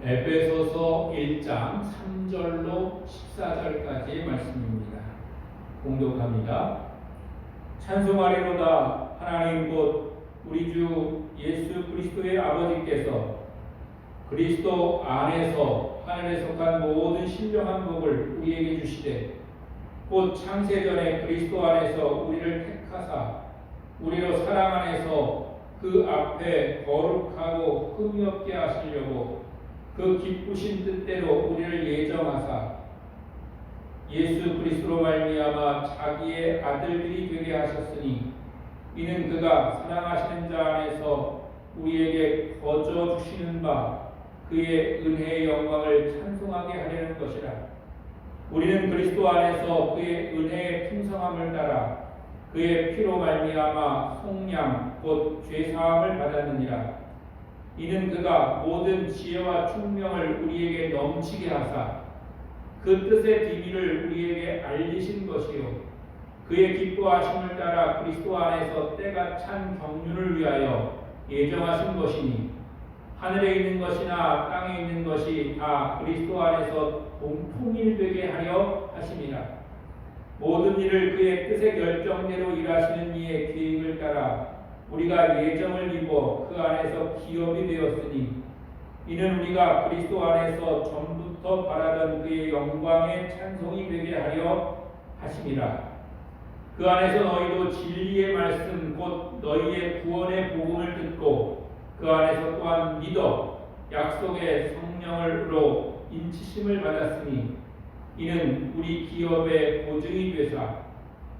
에베소서 1장 3절로 14절까지의 말씀입니다. 공독합니다. 찬송하리로다. 하나님 곧 우리 주 예수 그리스도의 아버지께서 그리스도 안에서 하늘에 속한 모든 신령한 복을 우리에게 주시되 곧 창세전에 그리스도 안에서 우리를 택하사 우리로 사랑 안에서 그 앞에 거룩하고 흠이 없게 하시려고 그 기쁘신 뜻대로 우리를 예정하사 예수 그리스도로 말미암아 자기의 아들들이 되게 하셨으니 이는 그가 사랑하시는 자 안에서 우리에게 거저 주시는 바 그의 은혜의 영광을 찬송하게 하려는 것이라. 우리는 그리스도 안에서 그의 은혜의 풍성함을 따라 그의 피로 말미암아 속량 곧 죄사함을 받았느니라. 이는 그가 모든 지혜와 총명을 우리에게 넘치게 하사 그 뜻의 비밀을 우리에게 알리신 것이요 그의 기뻐하심을 따라 그리스도 안에서 때가 찬 경륜을 위하여 예정하신 것이니 하늘에 있는 것이나 땅에 있는 것이 다 그리스도 안에서 통일되게 하려 하심이라. 모든 일을 그의 뜻의 결정대로 일하시는 이의 계획을 따라 우리가 예정을 입어 그 안에서 기업이 되었으니 이는 우리가 그리스도 안에서 전부터 바라던 그의 영광의 찬송이 되게 하려 하심이라. 그 안에서 너희도 진리의 말씀 곧 너희의 구원의 복음을 듣고 그 안에서 또한 믿어 약속의 성령으로 인치심을 받았으니 이는 우리 기업의 보증이 되사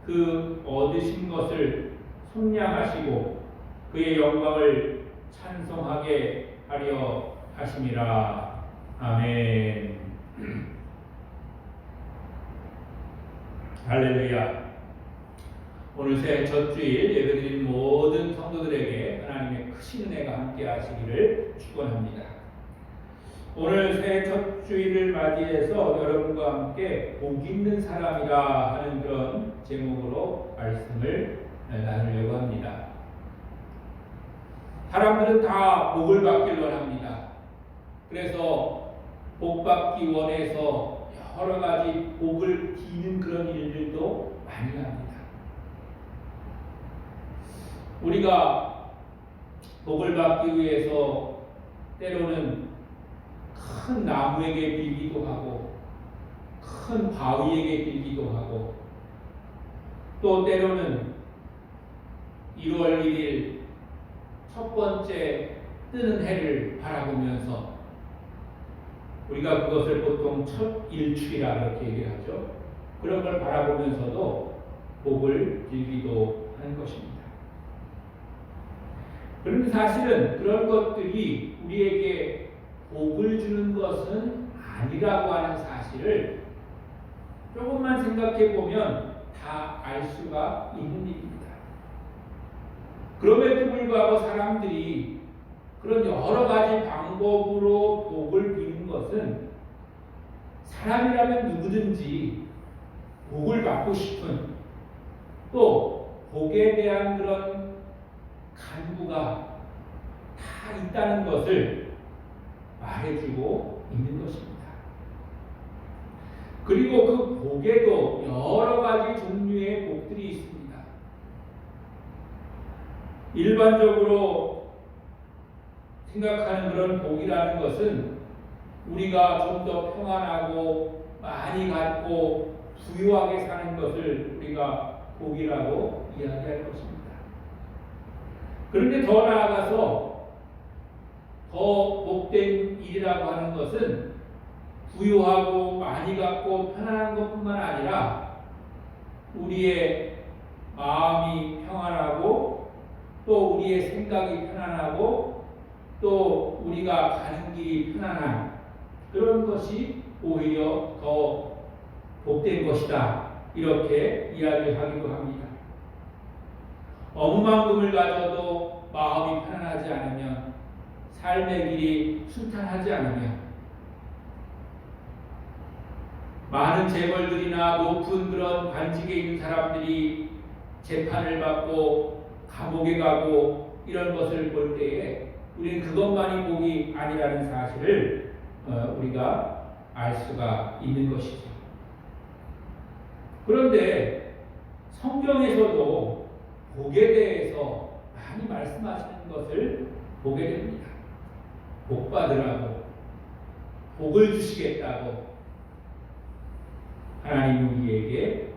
그 얻으신 것을 속량하시고 그의 영광을 찬송하게 하려 하심이라. 아멘. 할렐루야. 오늘 새 첫 주일 예배드린 모든 성도들에게 하나님의 크신 은혜가 함께 하시기를 축원합니다. 오늘 새 첫 주일을 맞이해서 여러분과 함께 복 있는 사람이라 하는 그런 제목으로 말씀을 나누려고 합니다. 사람들은 다 복을 받길 원합니다. 그래서 복 받기 원해서 여러 가지 복을 비는 그런 일들도 많이 합니다. 우리가 복을 받기 위해서 때로는 큰 나무에게 빌기도 하고 큰 바위에게 빌기도 하고 또 때로는 1월 1일 첫 번째 뜨는 해를 바라보면서 우리가 그것을 보통 첫 일출이라 그렇게 얘기하죠. 그런 걸 바라보면서도 복을 빌기도 하는 것입니다. 그런데 사실은 그런 것들이 우리에게 복을 주는 것은 아니라고 하는 사실을 조금만 생각해 보면 다 알 수가 있는 일입니다. 그럼에도 불구하고 사람들이 그런 여러 가지 방법으로 복을 비는 것은 사람이라면 누구든지 복을 받고 싶은 또 복에 대한 그런 간구가 다 있다는 것을 말해주고 있는 것입니다. 그리고 그 복에도 여러 가지 종류의 복들이 있습니다. 일반적으로 생각하는 그런 복이라는 것은 우리가 좀 더 평안하고 많이 갖고 부유하게 사는 것을 우리가 복이라고 이야기할 것입니다. 그런데 더 나아가서 더 복된 일이라고 하는 것은 부유하고 많이 갖고 편안한 것뿐만 아니라 우리의 마음이 평안하고 또 우리의 생각이 편안하고 또 우리가 가는 길이 편안한 그런 것이 오히려 더 복된 것이다. 이렇게 이야기하기도 합니다. 억만금을 가져도 마음이 편안하지 않으면 삶의 길이 순탄하지 않으면 많은 재벌들이나 높은 그런 관직에 있는 사람들이 재판을 받고 감옥에 가고 이런 것을 볼 때에 우리는 그것만이 복이 아니라는 사실을 우리가 알 수가 있는 것이죠. 그런데 성경에서도 복에 대해서 많이 말씀하시는 것을 보게 됩니다. 복 받으라고, 복을 주시겠다고 하나님 우리에게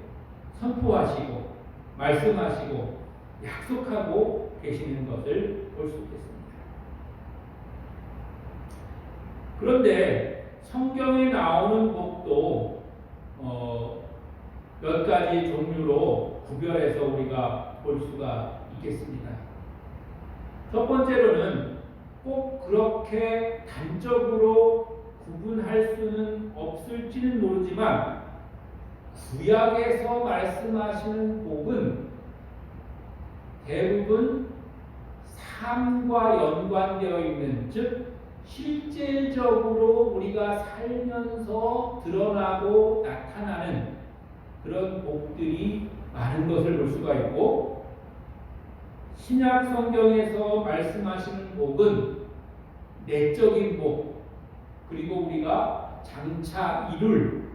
선포하시고 말씀하시고 약속하고 계시는 것을 볼 수 있겠습니다. 그런데 성경에 나오는 복도 몇 가지 종류로 구별해서 우리가 볼 수가 있겠습니다. 첫 번째로는 꼭 그렇게 단적으로 구분할 수는 없을지는 모르지만 구약에서 말씀하시는 복은 대부분 삶과 연관되어 있는, 즉 실질적으로 우리가 살면서 드러나고 나타나는 그런 복들이 많은 것을 볼 수가 있고, 신약 성경에서 말씀하시는 복은 내적인 복, 그리고 우리가 장차 이룰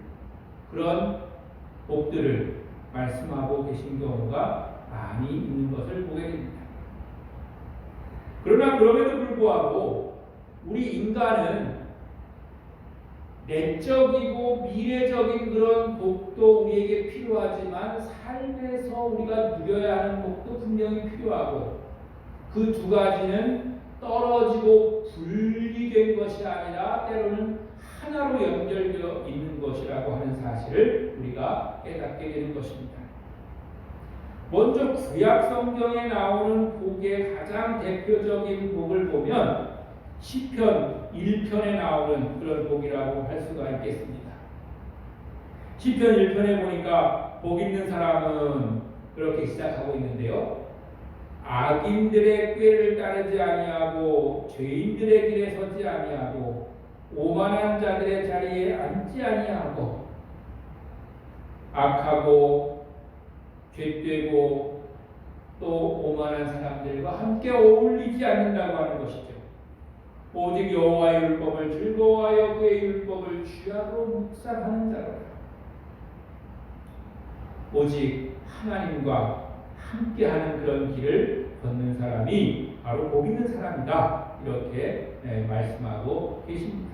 그런 복들을 말씀하고 계신 경우가 많이 있는 것을 보게 됩니다. 그러나 그럼에도 불구하고 우리 인간은 내적이고 미래적인 그런 복도 우리에게 필요하지만 삶에서 우리가 누려야 하는 복도 분명히 필요하고, 그 두 가지는 떨어지고 분리된 것이 아니라 때로는 하나로 연결되어 있는 것이라고 하는 사실을 우리가 깨닫게 되는 것입니다. 먼저 구약 성경에 나오는 복의 가장 대표적인 복을 보면 시편 1편에 나오는 그런 복이라고 할 수가 있겠습니다. 시편 1편에 보니까 복 있는 사람은 그렇게 시작하고 있는데요. 악인들의 꾀를 따르지 아니하고 죄인들의 길에 서지 아니하고 오만한 자들의 자리에 앉지 아니하고 악하고 죄되고 또 오만한 사람들과 함께 어울리지 않는다고 하는 것이죠. 오직 여호와의 율법을 즐거워하여 그의 율법을 주야로 묵상하는 자로라. 오직 하나님과 함께하는 그런 길을 걷는 사람이 바로 복 있는 사람이다, 이렇게 말씀하고 계십니다.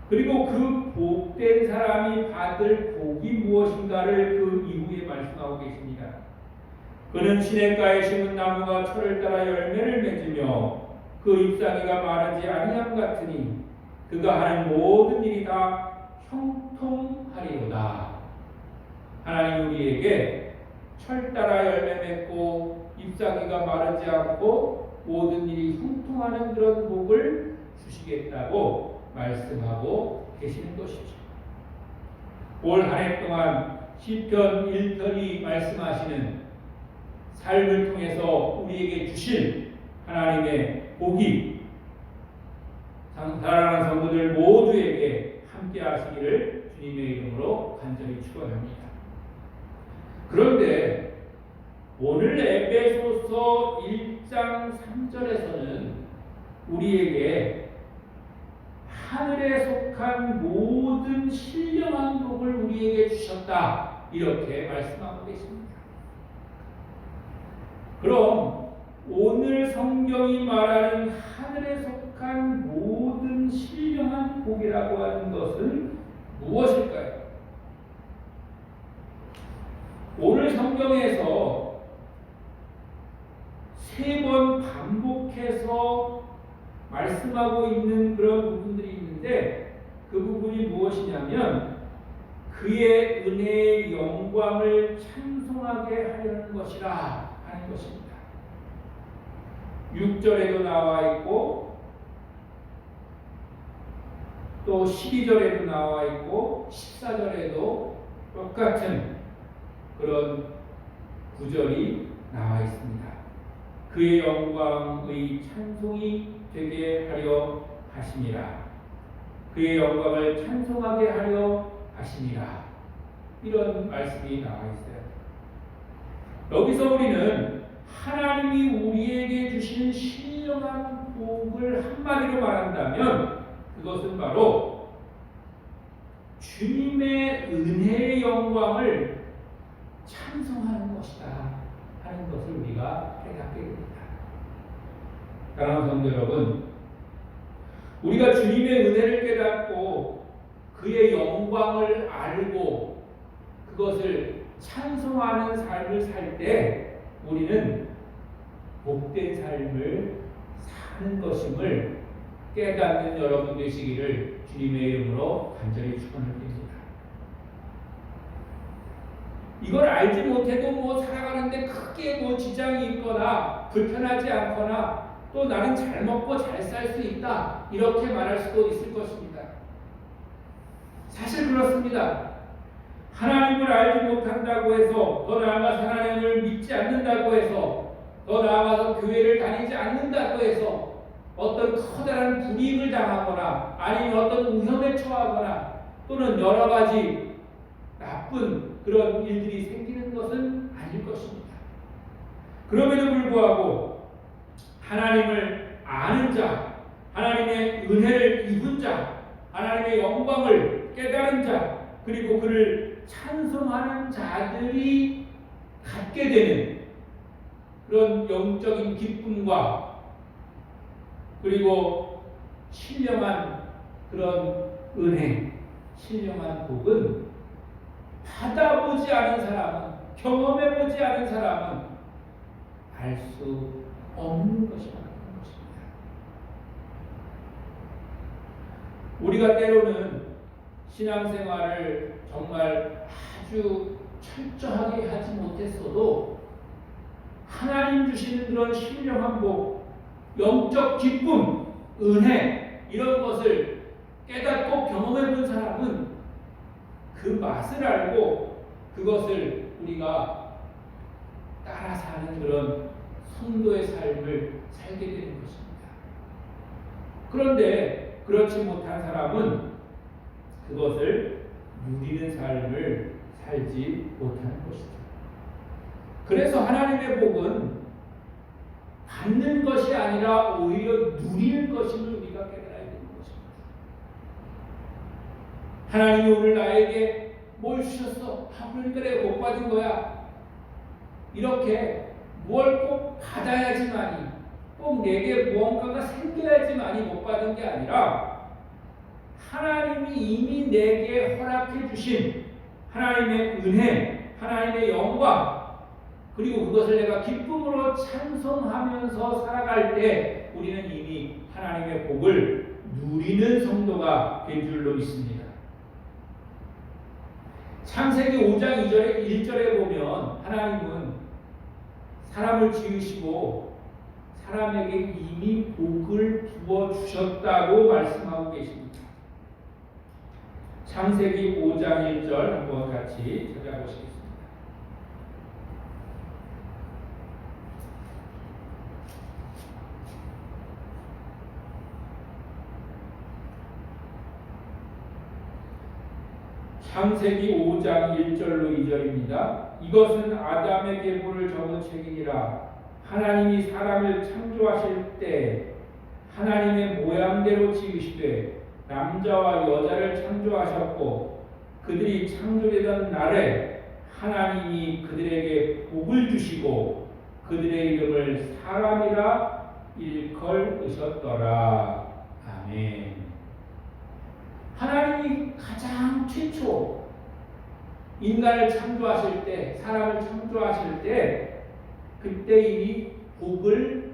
그리고 그 복된 사람이 받을 복이 무엇인가를 그 이후에 말씀하고 계십니다. 그는 시냇가에 심은 나무가 철을 따라 열매를 맺으며 그 잎사귀가 마르지 아니함 같으니 그가 하는 모든 일이 다 형통하리로다. 하나님 우리에게 철 따라 열매 맺고 잎사귀가 마르지 않고 모든 일이 형통하는 그런 복을 주시겠다고 말씀하고 계시는 것이죠. 올 한 해 동안 시편 1편이 말씀하시는 삶을 통해서 우리에게 주실 하나님의 복이 사랑하는 성도들 모두에게 함께 하시기를 주님의 이름으로 간절히 축원합니다. 그런데 오늘 에베소서 1장 3절에서는 우리에게 하늘에 속한 모든 신령한 복을 우리에게 주셨다, 이렇게 말씀하고 계십니다. 그럼 오늘 성경이 말하는 하늘에 속한 모든 신령한 복이라고 하는 것은 무엇일까요? 오늘 성경에서 3번 반복해서 말씀하고 있는 그런 부분들이 있는데, 그 부분이 무엇이냐면 그의 은혜의 영광을 찬송하게 하려는 것이라 하는 것입니다. 6절에도 나와 있고 또 12절에도 나와 있고 14절에도 똑같은 그런 구절이 나와 있습니다. 그의 영광의 찬송이 되게 하려 하심이라. 그의 영광을 찬송하게 하려 하심이라. 이런 말씀이 나와 있어요. 여기서 우리는 하나님이 우리에게 주신 신령한 복을 한마디로 말한다면 그것은 바로 주님의 은혜의 영광을 찬송하는 것이다 하는 것을 우리가 깨닫게 됩니다. 사랑하는 성도 여러분, 우리가 주님의 은혜를 깨닫고 그의 영광을 알고 그것을 찬송하는 삶을 살 때 우리는 복된 삶을 사는 것임을 깨닫는 여러분 되시기를 주님의 이름으로 간절히 축원드립니다. 이걸 알지 못해도 살아가는데 크게 지장이 있거나 불편하지 않거나 또 나는 잘 먹고 잘 살 수 있다 이렇게 말할 수도 있을 것입니다. 사실 그렇습니다. 하나님을 알지 못한다고 해서, 더 나아가서 하나님을 믿지 않는다고 해서, 더 나아가서 교회를 다니지 않는다고 해서 어떤 커다란 불이익을 당하거나 아니면 어떤 위험에 처하거나 또는 여러 가지 나쁜 그런 일들이 생기는 것은 아닐 것입니다. 그럼에도 불구하고 하나님을 아는 자, 하나님의 은혜를 입은 자, 하나님의 영광을 깨달은 자, 그리고 그를 찬송하는 자들이 갖게 되는 그런 영적인 기쁨과 그리고 신령한 그런 은혜, 신령한 복은 받아보지 않은 사람은, 경험해보지 않은 사람은 알 수 없는 것이라는 것입니다. 우리가 때로는 신앙생활을 정말 아주 철저하게 하지 못했어도 하나님 주시는 그런 신령한 복, 영적 기쁨, 은혜 이런 것을 깨닫고 경험해 본 사람은 그 맛을 알고 그것을 우리가 따라 사는 그런 성도의 삶을 살게 되는 것입니다. 그런데 그렇지 못한 사람은 그것을 누리는 삶을 살지 못하는 것이죠. 그래서 하나님의 복은 받는 것이 아니라 오히려 누리는 것임을 우리가 깨달아야 되는 것입니다. 하나님이 오늘 나에게 뭘 주셨어? 그러니까 내가 복 받은 거야. 이렇게 뭘 꼭 받아야지만이, 꼭 내게 무언가가 생겨야지만이 복 받은 게 아니라 하나님이 이미 내게 허락해 주신 하나님의 은혜, 하나님의 영광, 그리고 그것을 내가 기쁨으로 찬송하면서 살아갈 때 우리는 이미 하나님의 복을 누리는 성도가 된 줄로 믿습니다. 창세기 5장 1절에 보면 하나님은 사람을 지으시고 사람에게 이미 복을 부어주셨다고 말씀하고 계십니다. 창세기 5장 1절 한번 같이 찾아보시겠습니다. 창세기 5장 1절로 2절입니다. 이것은 아담의 계보를 적은 책이니라. 하나님이 사람을 창조하실 때 하나님의 모양대로 지으시되 남자와 여자를 창조하셨고 그들이 창조되던 날에 하나님이 그들에게 복을 주시고 그들의 이름을 사람이라 일컬으셨더라. 아멘. 하나님이 가장 최초 인간을 창조하실 때, 사람을 창조하실 때 그때 이미 복을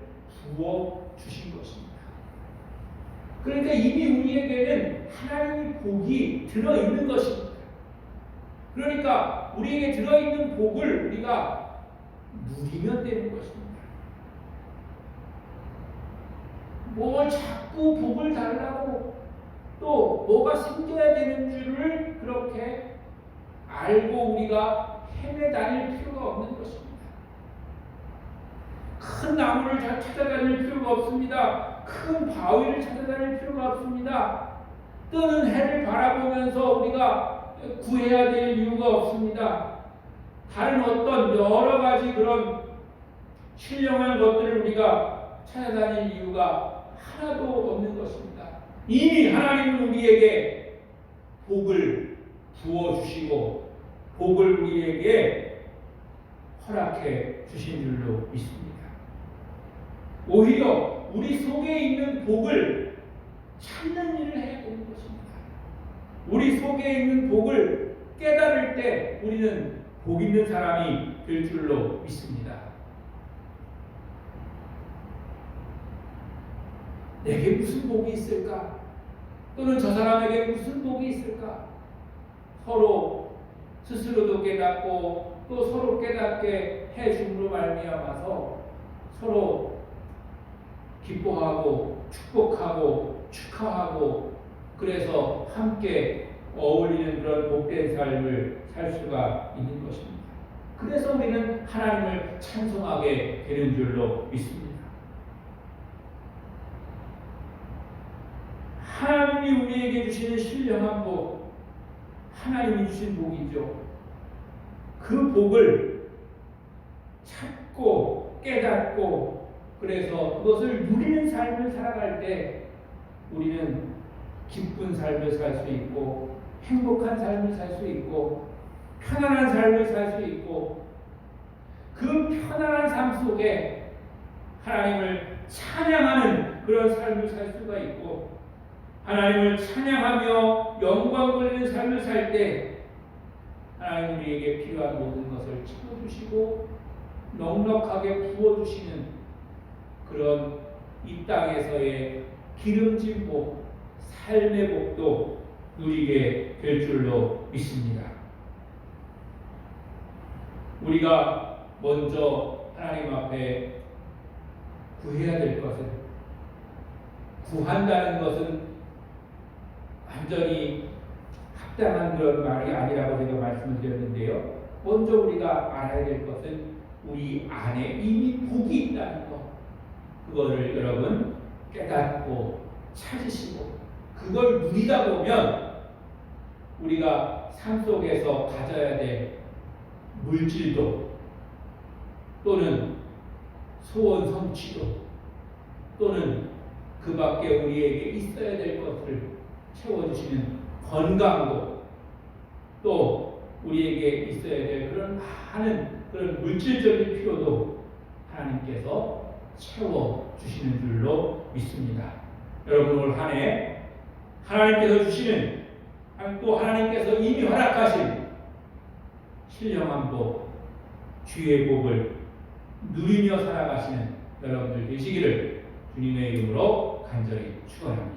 부어 주신 것입니다. 그러니까 이미 우리에게는 하나님의 복이 들어있는 것입니다. 그러니까 우리에게 들어있는 복을 우리가 누리면 되는 것입니다. 뭘 자꾸 복을 달라고 또 뭐가 생겨야 되는 줄을 그렇게 알고 우리가 헤매 다닐 필요가 없는 것입니다. 큰 나무를 찾아다닐 필요가 없습니다. 큰 바위를 찾아다닐 필요가 없습니다. 뜨는 해를 바라보면서 우리가 구해야 될 이유가 없습니다. 다른 어떤 여러 가지 그런 신령한 것들을 우리가 찾아다닐 이유가 하나도 없는 것입니다. 이미 하나님은 우리에게 복을 부어주시고 복을 우리에게 허락해 주신 줄로 믿습니다. 오히려 우리 속에 있는 복을 찾는 일을 해야 되는 것입니다. 우리 속에 있는 복을 깨달을 때 우리는 복 있는 사람이 될 줄로 믿습니다. 내게 무슨 복이 있을까? 또는 저 사람에게 무슨 복이 있을까? 서로 스스로도 깨닫고 또 서로 깨닫게 해줌으로 말미암아서 서로 기뻐하고 축복하고 축하하고 그래서 함께 어울리는 그런 복된 삶을 살 수가 있는 것입니다. 그래서 우리는 하나님을 찬송하게 되는 줄로 믿습니다. 하나님이 우리에게 주시는 신령한 복, 하나님이 주신 복이죠. 그 복을 찾고 깨닫고 그래서 그것을 누리는 삶을 살아갈 때 우리는 기쁜 삶을 살 수 있고 행복한 삶을 살 수 있고 편안한 삶을 살 수 있고 그 편안한 삶 속에 하나님을 찬양하는 그런 삶을 살 수가 있고 하나님을 찬양하며 영광 돌리는 삶을 살 때 하나님 우리에게 필요한 모든 것을 채워주시고 넉넉하게 부어주시는 그런 이 땅에서의 기름진 복, 삶의 복도 누리게 될 줄로 믿습니다. 우리가 먼저 하나님 앞에 구해야 될 것은 구한다는 것은 완전히 합당한 그런 말이 아니라고 제가 말씀을 드렸는데요. 먼저 우리가 알아야 될 것은 우리 안에 이미 복이 있다는 것. 그거를 여러분 깨닫고 찾으시고 그걸 누리다 보면 우리가 삶 속에서 가져야 될 물질도 또는 소원 성취도 또는 그 밖에 우리에게 있어야 될 것을 채워주시는 건강도 또 우리에게 있어야 될 그런 많은 그런 물질적인 필요도 하나님께서 채워주시는 줄로 믿습니다. 여러분 올 한 해 하나님께서 주시는 또 하나님께서 이미 허락하신 신령한 복, 주의 복을 누리며 살아가시는 여러분들 되시기를 주님의 이름으로 간절히 축원합니다.